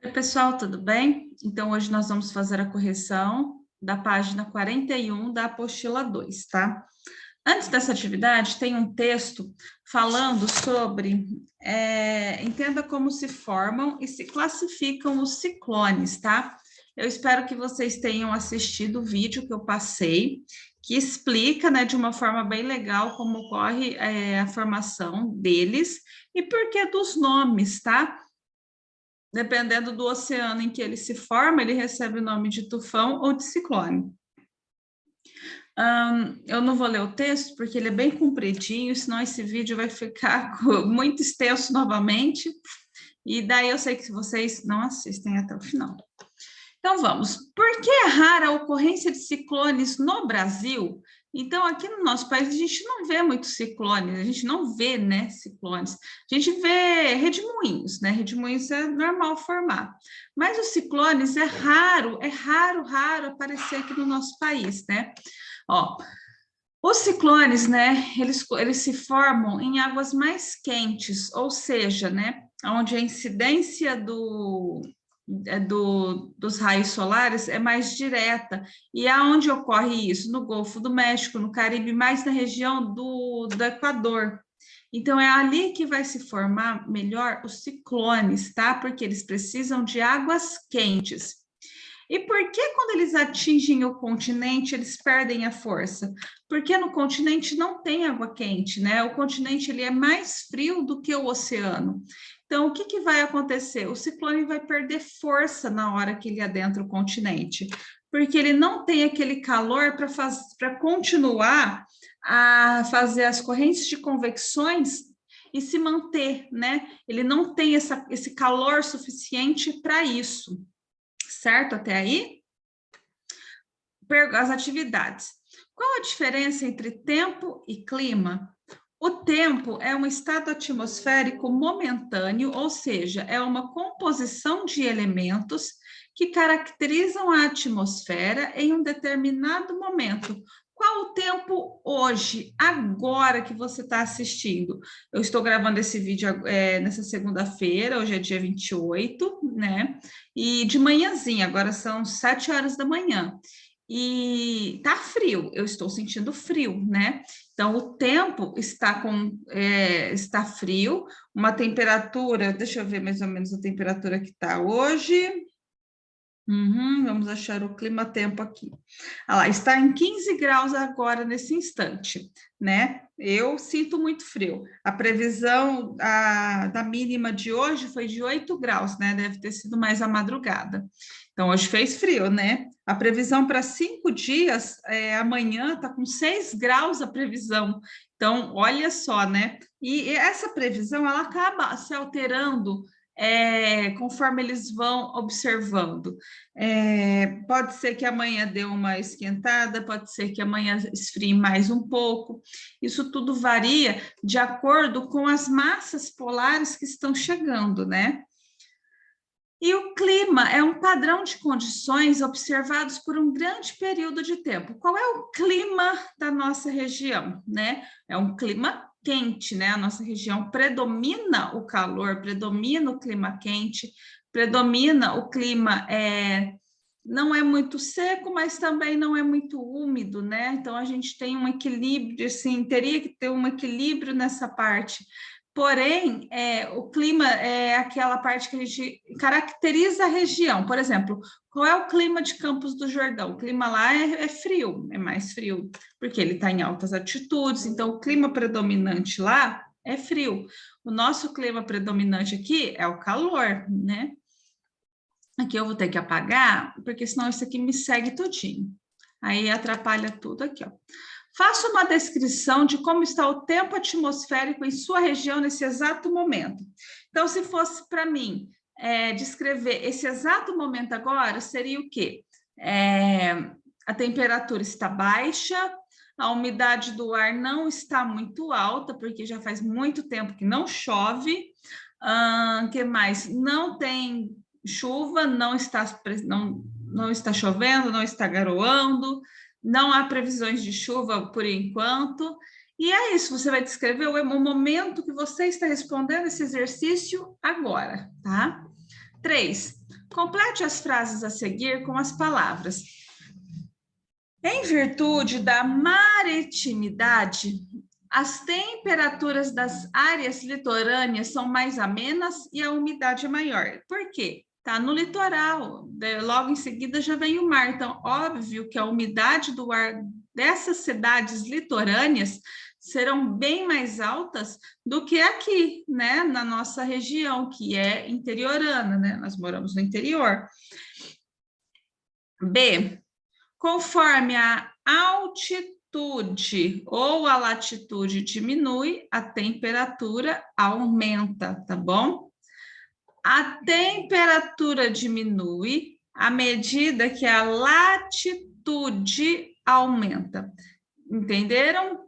Oi, pessoal, tudo bem? Então, hoje nós vamos fazer a correção da página 41 da apostila 2, tá? Antes dessa atividade, tem um texto falando sobre, entenda como se formam e se classificam os ciclones, tá? Eu espero que vocês tenham assistido o vídeo que eu passei, que explica, né, de uma forma bem legal como ocorre, a formação deles e por que dos nomes, tá? Dependendo do oceano em que ele se forma, ele recebe o nome de tufão ou de ciclone. Eu não vou ler o texto, porque ele é bem compridinho, senão esse vídeo vai ficar muito extenso novamente, e daí eu sei que vocês não assistem até o final. Então vamos. Por que é rara a ocorrência de ciclones no Brasil? Então, aqui no nosso país, a gente não vê muitos ciclones, a gente não vê, né, ciclones. A gente vê redemoinhos, né? Redemoinhos é normal formar. Mas os ciclones é raro aparecer aqui no nosso país, né? Ó, os ciclones, né, eles se formam em águas mais quentes, ou seja, né, onde a incidência dos raios solares é mais direta. E aonde ocorre isso? No Golfo do México, no Caribe, mais na região do Equador. Então, é ali que vai se formar melhor os ciclones, tá? Porque eles precisam de águas quentes. E por que quando eles atingem o continente, eles perdem a força? Porque no continente não tem água quente, né? O continente ele é mais frio do que o oceano. Então, o que, que vai acontecer? O ciclone vai perder força na hora que ele adentra o continente, porque ele não tem aquele calor para continuar a fazer as correntes de convecções e se manter, né? Ele não tem esse calor suficiente para isso. Certo até aí? As atividades. Qual a diferença entre tempo e clima? O tempo é um estado atmosférico momentâneo, ou seja, é uma composição de elementos que caracterizam a atmosfera em um determinado momento. Qual o tempo hoje, agora que você está assistindo? Eu estou gravando esse vídeo nessa segunda-feira, hoje é dia 28, né? E de manhãzinha, agora são 7 horas da manhã. E tá frio, eu estou sentindo frio, né? Então, o tempo está frio, uma temperatura, deixa eu ver mais ou menos a temperatura que está hoje. Vamos achar o clima-tempo aqui. Ah lá, está em 15 graus agora, nesse instante, né? Eu sinto muito frio. A previsão da mínima de hoje foi de 8 graus, né? Deve ter sido mais a madrugada. Então, hoje fez frio, né? A previsão para 5 dias, amanhã está com 6 graus a previsão. Então, olha só, né? E essa previsão, ela acaba se alterando conforme eles vão observando. Pode ser que amanhã dê uma esquentada, pode ser que amanhã esfrie mais um pouco. Isso tudo varia de acordo com as massas polares que estão chegando, né? E o clima é um padrão de condições observados por um grande período de tempo. Qual é o clima da nossa região, né? É um clima quente, né? A nossa região predomina o calor, predomina o clima quente, predomina o clima não é muito seco, mas também não é muito úmido, né? Então a gente tem um equilíbrio, assim, teria que ter um equilíbrio nessa parte. Porém, o clima é aquela parte que a gente caracteriza a região. Por exemplo, qual é o clima de Campos do Jordão? O clima lá é frio, é mais frio, porque ele está em altas altitudes, então o clima predominante lá é frio. O nosso clima predominante aqui é o calor, né? Aqui eu vou ter que apagar, porque senão isso aqui me segue tudinho. Aí atrapalha tudo aqui, ó. Faça uma descrição de como está o tempo atmosférico em sua região nesse exato momento. Então, se fosse para mim descrever esse exato momento agora, seria o quê? A temperatura está baixa, a umidade do ar não está muito alta, porque já faz muito tempo que não chove. Que mais? Não tem chuva, não está chovendo, não está garoando, não há previsões de chuva por enquanto. E é isso, você vai descrever o momento que você está respondendo esse exercício agora, tá? 3. Complete as frases a seguir com as palavras. Em virtude da maritimidade, as temperaturas das áreas litorâneas são mais amenas e a umidade é maior. Por quê? Está no litoral, logo em seguida já vem o mar. Então, óbvio que a umidade do ar dessas cidades litorâneas serão bem mais altas do que aqui, né, na nossa região, que é interiorana, né? Nós moramos no interior. B. Conforme a altitude ou a latitude diminui, a temperatura aumenta, tá bom? A temperatura diminui à medida que a latitude aumenta. Entenderam?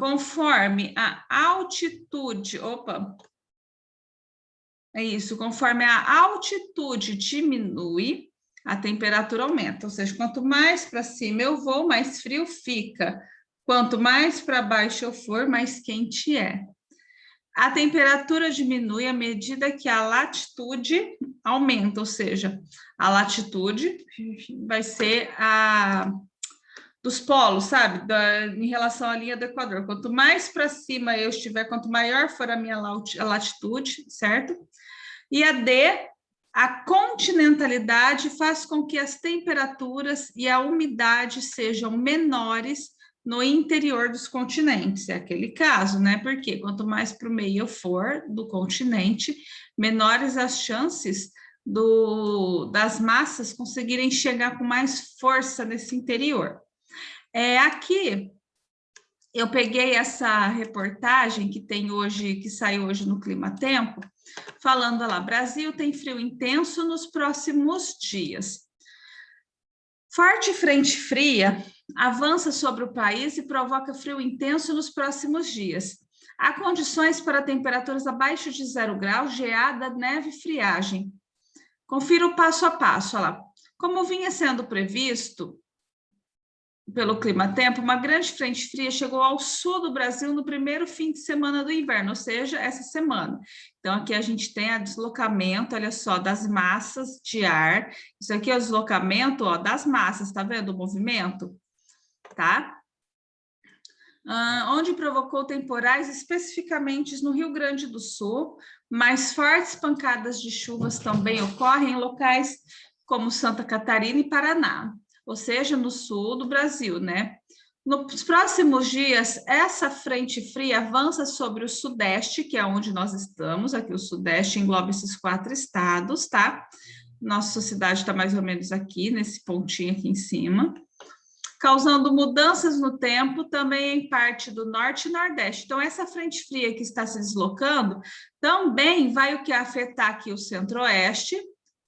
Conforme a altitude, é isso, conforme a altitude diminui, a temperatura aumenta, ou seja, quanto mais para cima eu vou, mais frio fica. Quanto mais para baixo eu for, mais quente é. A temperatura diminui à medida que a latitude aumenta, ou seja, a latitude vai ser a dos polos, sabe? Em relação à linha do Equador. Quanto mais para cima eu estiver, quanto maior for a minha latitude, certo? E a D, a continentalidade faz com que as temperaturas e a umidade sejam menores no interior dos continentes. É aquele caso, né? Porque quanto mais para o meio eu for do continente, menores as chances das massas conseguirem chegar com mais força nesse interior. Aqui eu peguei essa reportagem que tem hoje, que saiu hoje no Clima Tempo, falando lá, Brasil tem frio intenso nos próximos dias. Forte frente fria avança sobre o país e provoca frio intenso nos próximos dias. Há condições para temperaturas abaixo de 0 graus, geada, neve e friagem. Confira o passo a passo, olha lá. Como vinha sendo previsto pelo Clima Tempo, uma grande frente fria chegou ao sul do Brasil no primeiro fim de semana do inverno, ou seja, essa semana. Então, aqui a gente tem o deslocamento, olha só, das massas de ar. Isso aqui é o deslocamento, ó, das massas, tá vendo o movimento? Tá? Onde provocou temporais especificamente no Rio Grande do Sul, mais fortes pancadas de chuvas também ocorrem em locais como Santa Catarina e Paraná, ou seja, no sul do Brasil, né? Nos próximos dias, essa frente fria avança sobre o sudeste, que é onde nós estamos, aqui o sudeste engloba esses 4 estados, tá? Nossa cidade está mais ou menos aqui, nesse pontinho aqui em cima, causando mudanças no tempo também em parte do norte e nordeste. Então, essa frente fria que está se deslocando também vai o que afetar aqui o centro-oeste,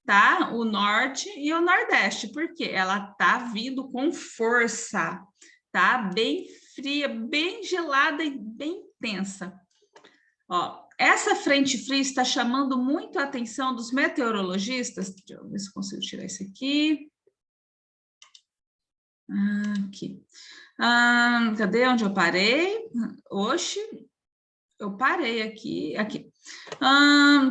tá? O norte e o nordeste, porque ela tá vindo com força, tá? Bem fria, bem gelada e bem intensa. Ó, essa frente fria está chamando muito a atenção dos meteorologistas. Deixa eu ver se consigo tirar isso aqui. Aqui. Cadê onde eu parei? Oxe, eu parei aqui.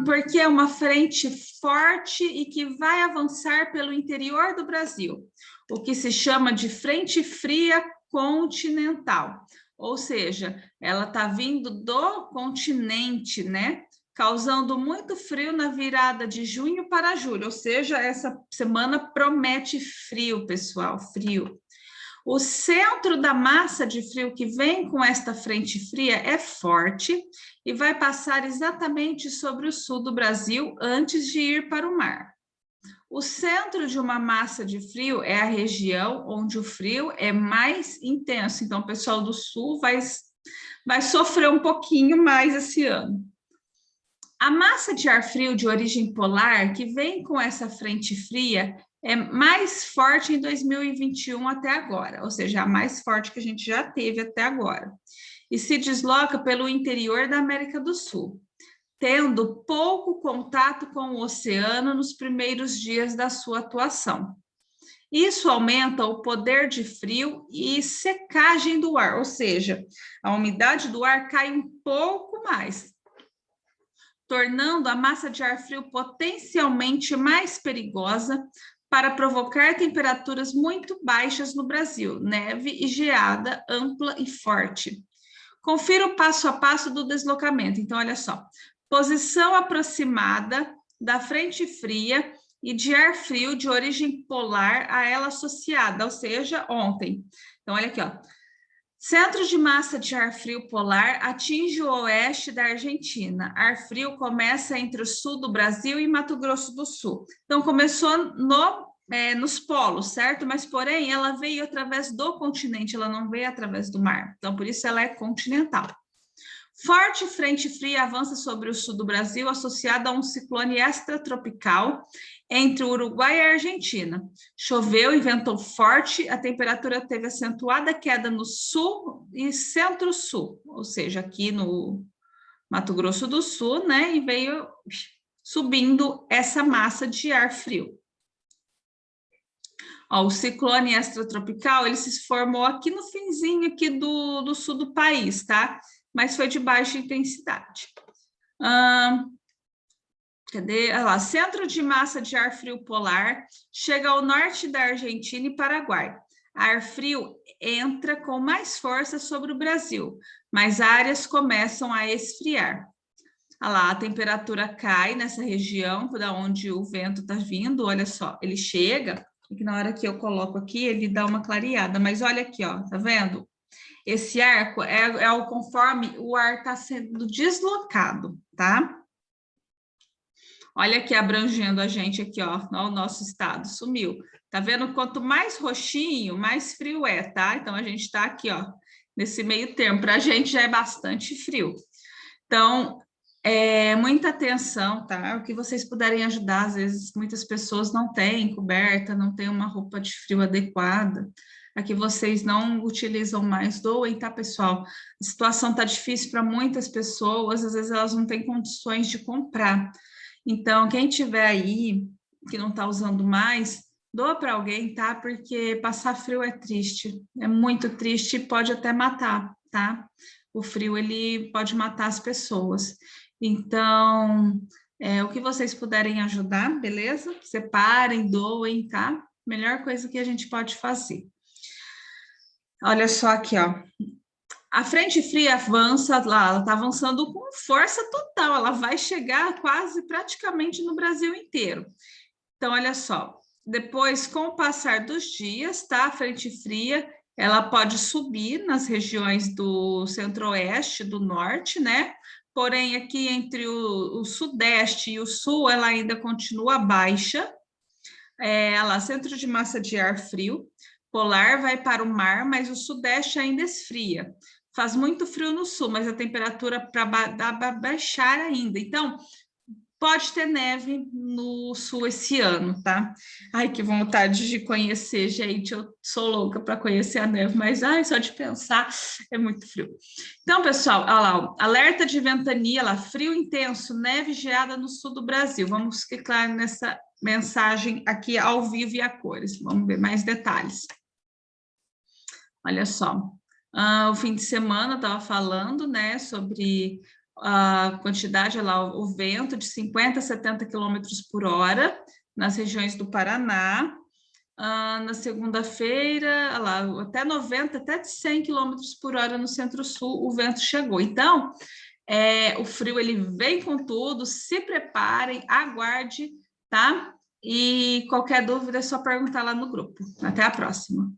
Porque é uma frente forte e que vai avançar pelo interior do Brasil, o que se chama de frente fria continental. Ou seja, ela está vindo do continente, né? Causando muito frio na virada de junho para julho. Ou seja, essa semana promete frio, pessoal, frio. O centro da massa de frio que vem com esta frente fria é forte e vai passar exatamente sobre o sul do Brasil antes de ir para o mar. O centro de uma massa de frio é a região onde o frio é mais intenso. Então, o pessoal do sul vai sofrer um pouquinho mais esse ano. A massa de ar frio de origem polar que vem com essa frente fria é mais forte em 2021 até agora, ou seja, a mais forte que a gente já teve até agora, e se desloca pelo interior da América do Sul, tendo pouco contato com o oceano nos primeiros dias da sua atuação. Isso aumenta o poder de frio e secagem do ar, ou seja, a umidade do ar cai um pouco mais. tornando a massa de ar frio potencialmente mais perigosa para provocar temperaturas muito baixas no Brasil, neve e geada ampla e forte. Confira o passo a passo do deslocamento. Então, olha só. Posição aproximada da frente fria e de ar frio de origem polar a ela associada, ou seja, ontem. Então, olha aqui, ó. Centro de massa de ar frio polar atinge o oeste da Argentina. Ar frio começa entre o sul do Brasil e Mato Grosso do Sul. Então, começou nos polos, certo? Mas, porém, ela veio através do continente, ela não veio através do mar. Então, por isso ela é continental. Forte frente fria avança sobre o sul do Brasil, associada a um ciclone extratropical entre o Uruguai e a Argentina. Choveu e ventou forte, a temperatura teve acentuada queda no sul e centro-sul, ou seja, aqui no Mato Grosso do Sul, né? E veio subindo essa massa de ar frio. Ó, o ciclone extratropical, ele se formou aqui no finzinho aqui do sul do país, tá? Mas foi de baixa intensidade. Cadê? Olha lá, centro de massa de ar frio polar chega ao norte da Argentina e Paraguai. Ar frio entra com mais força sobre o Brasil, mas áreas começam a esfriar. Olha lá, a temperatura cai nessa região, da onde o vento está vindo, olha só, ele chega, e na hora que eu coloco aqui, ele dá uma clareada, mas olha aqui, ó, tá vendo? Esse arco é o conforme o ar está sendo deslocado, tá? Olha aqui abrangendo a gente aqui, ó, o nosso estado, sumiu. Tá vendo? Quanto mais roxinho, mais frio é, tá? Então, a gente tá aqui, ó, nesse meio termo. Pra gente já é bastante frio. Então, muita atenção, tá? O que vocês puderem ajudar, às vezes muitas pessoas não têm coberta, não têm uma roupa de frio adequada. Aqui vocês não utilizam mais, doem, tá, pessoal? A situação tá difícil para muitas pessoas, às vezes elas não têm condições de comprar. Então, quem tiver aí, que não está usando mais, doa para alguém, tá? Porque passar frio é triste, é muito triste e pode até matar, tá? O frio, ele pode matar as pessoas. Então, o que vocês puderem ajudar, beleza? Separem, doem, tá? Melhor coisa que a gente pode fazer. Olha só aqui, ó. A frente fria avança lá, ela está avançando com força total, ela vai chegar quase praticamente no Brasil inteiro. Então, olha só, depois, com o passar dos dias, tá? A frente fria, ela pode subir nas regiões do centro-oeste, do norte, né? Porém, aqui entre o sudeste e o sul, ela ainda continua baixa. Ela centro de massa de ar frio, polar vai para o mar, mas o sudeste ainda esfria. Faz muito frio no sul, mas a temperatura para baixar ainda. Então, pode ter neve no sul esse ano, tá? Ai, que vontade de conhecer, gente. Eu sou louca para conhecer a neve, mas só de pensar é muito frio. Então, pessoal, olha lá, alerta de ventania, lá, frio intenso, neve geada no sul do Brasil. Vamos clicar nessa mensagem aqui ao vivo e a cores. Vamos ver mais detalhes. Olha só. O fim de semana estava falando, né, sobre a quantidade lá, o vento de 50 a 70 km por hora nas regiões do Paraná. Na segunda-feira, lá, até 90, até de 100 km por hora no centro-sul, o vento chegou. Então, o frio, ele vem com tudo, se preparem, aguarde, tá? E qualquer dúvida é só perguntar lá no grupo. Até a próxima.